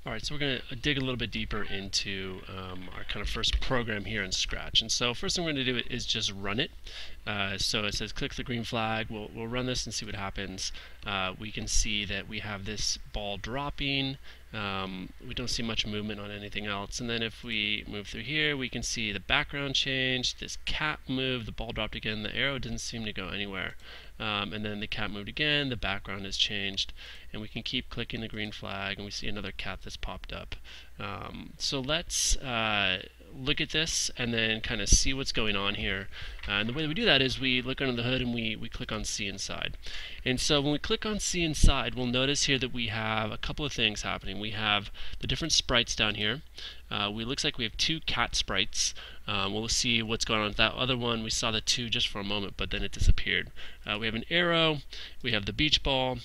Alright, so we're going to dig a little bit deeper into our kind of first program here in Scratch. And so first thing we're going to do is just run it. So it says click the green flag. We'll run this and see what happens. We can see that we have this ball dropping. We don't see much movement on anything else. And then if we move through here, we can see the background changed, this cat moved, the ball dropped again, the arrow didn't seem to go anywhere. And then the cat moved again, the background has changed, and we can keep clicking the green flag and we see another cat that's popped up. So let's look at this and then kind of see what's going on here. And the way that we do that is we look under the hood and we click on See Inside. And so when we click on See Inside, we'll notice here that we have a couple of things happening. We have the different sprites down here. Looks like we have two cat sprites. We'll see what's going on with that other one. We saw the two just for a moment, but then it disappeared. We have an arrow, we have the beach ball,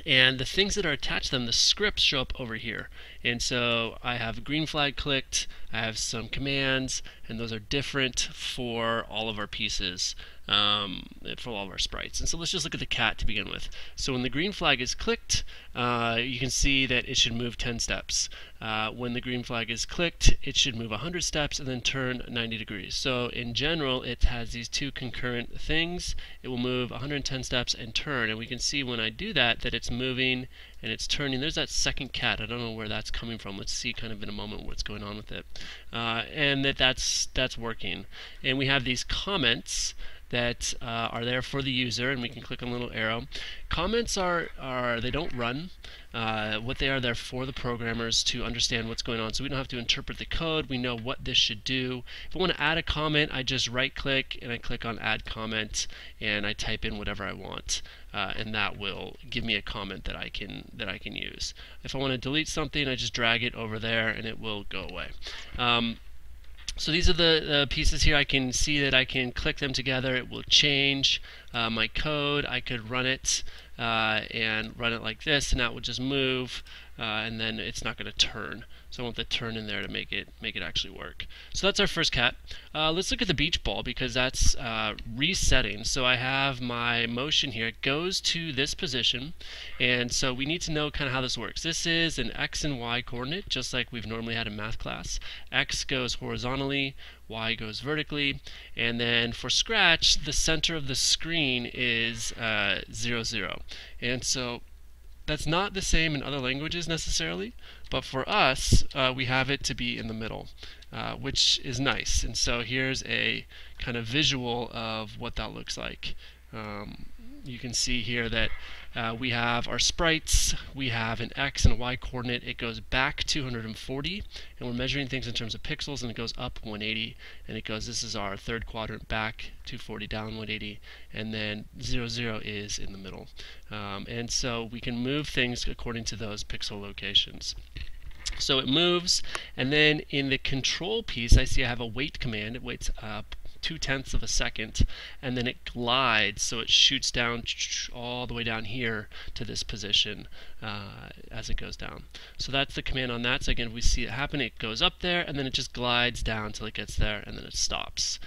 and the things that are attached to them, the scripts, show up over here. And so I have a green flag clicked, I have some commands, and those are different for all of our pieces, for all of our sprites. And so let's just look at the cat to begin with. So when the green flag is clicked, you can see that it should move 10 steps. When the green flag is clicked, it should move 100 steps and then turn 90 degrees. So in general, it has these two concurrent things. It will move 110 steps and turn. And we can see when I do that, that it's moving and it's turning. There's that second cat. I don't know where that's coming from. Let's see kind of in a moment what's going on with it. And that's working. And we have these comments that are there for the user, and we can click on a little arrow. Comments they don't run. What they are, they're for the programmers to understand what's going on, so we don't have to interpret the code. We know what this should do. If I want to add a comment, I just right click and I click on Add Comment, and I type in whatever I want, and that will give me a comment that I can use. If I want to delete something, I just drag it over there and it will go away. So these are the pieces here. I can see that I can click them together. It will change my code. I could run it and run it like this, and that will just move, and then it's not going to turn. So I want the turn in there to make it actually work. So that's our first cat. Let's look at the beach ball, because that's resetting. So I have my motion here. It goes to this position, and so we need to know kind of how this works. This is an X and Y coordinate, just like we've normally had in math class. X goes horizontally, Y goes vertically, and then for Scratch, the center of the screen is 0, 0. And so that's not the same in other languages necessarily, but for us, we have it to be in the middle, which is nice. And so here's a kind of visual of what that looks like. You can see here that we have our sprites, we have an X and a Y coordinate. It goes back 240, and we're measuring things in terms of pixels, and it goes up 180, and it goes, this is our third quadrant, back 240, down 180, and then 0, 0 is in the middle. And so we can move things according to those pixel locations. So it moves, and then in the control piece, I see I have a wait command. It waits up 0.2 of a second, and then it glides, so it shoots down all the way down here to this position as it goes down. So that's the command on that. So again, if we see it happen, it goes up there, and then it just glides down till it gets there, and then it stops.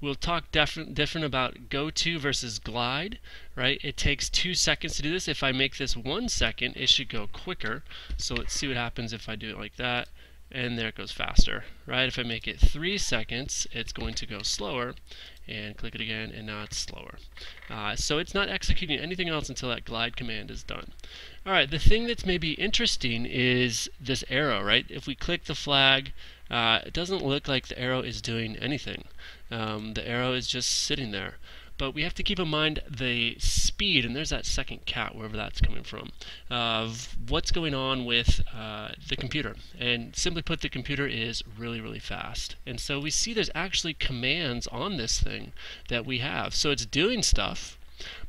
We'll talk different about go to versus glide, right? It takes 2 seconds to do this. If I make this 1 second, it should go quicker. So let's see what happens if I do it like that, and there it goes faster, right? If I make it 3 seconds, it's going to go slower, and click it again, and now it's slower. So it's not executing anything else until that glide command is done. All right, the thing that's maybe interesting is this arrow, right? If we click the flag, it doesn't look like the arrow is doing anything. The arrow is just sitting there. But we have to keep in mind the speed, and there's that second cat, wherever that's coming from, of what's going on with the computer. And simply put, the computer is really, really fast. And so we see there's actually commands on this thing that we have. So it's doing stuff,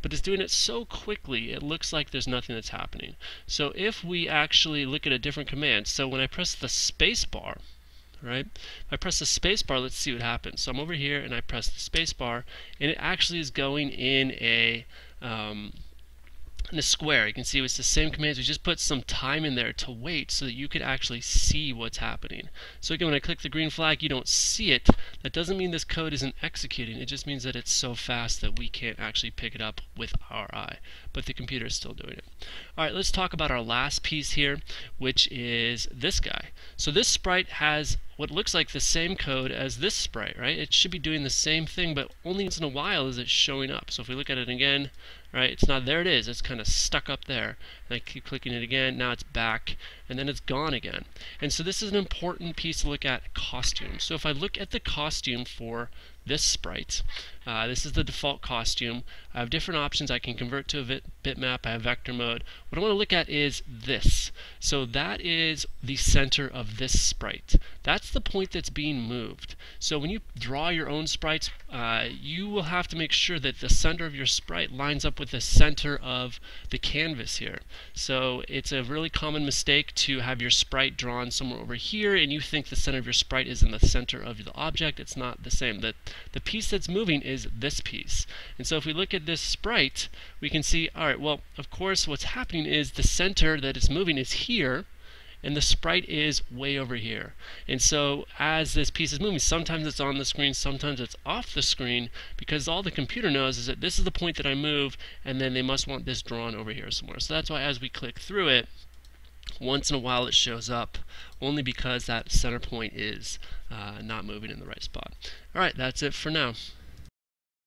but it's doing it so quickly it looks like there's nothing that's happening. So if we actually look at a different command, so when I press the space bar, right? If I press the space bar, let's see what happens. So I'm over here and I press the space bar, and it actually is going in a in a square. You can see it's the same commands. We just put some time in there to wait so that you could actually see what's happening. So again, when I click the green flag, you don't see it. That doesn't mean this code isn't executing. It just means that it's so fast that we can't actually pick it up with our eye. But the computer is still doing it. All right, let's talk about our last piece here, which is this guy. So this sprite has what looks like the same code as this sprite, right? It should be doing the same thing, but only once in a while is it showing up. So if we look at it again, right, it's not, there it is, it's kind of stuck up there. And I keep clicking it again, now it's back, and then it's gone again. And so this is an important piece to look at, costume. So if I look at the costume for this sprite, this is the default costume. I have different options. I can convert to a bitmap, I have vector mode. What I want to look at is this. So that is the center of this sprite. That's the point that's being moved. So when you draw your own sprites, you will have to make sure that the center of your sprite lines up with the center of the canvas here. So it's a really common mistake to have your sprite drawn somewhere over here and you think the center of your sprite is in the center of the object. It's not the same. The piece that's moving is this piece. And so if we look at this sprite, we can see, all right, well, of course, what's happening is the center that it's moving is here, and the sprite is way over here. And so as this piece is moving, sometimes it's on the screen, sometimes it's off the screen, because all the computer knows is that this is the point that I move, and then they must want this drawn over here somewhere. So that's why as we click through it, once in a while it shows up, only because that center point is not moving in the right spot. All right, that's it for now.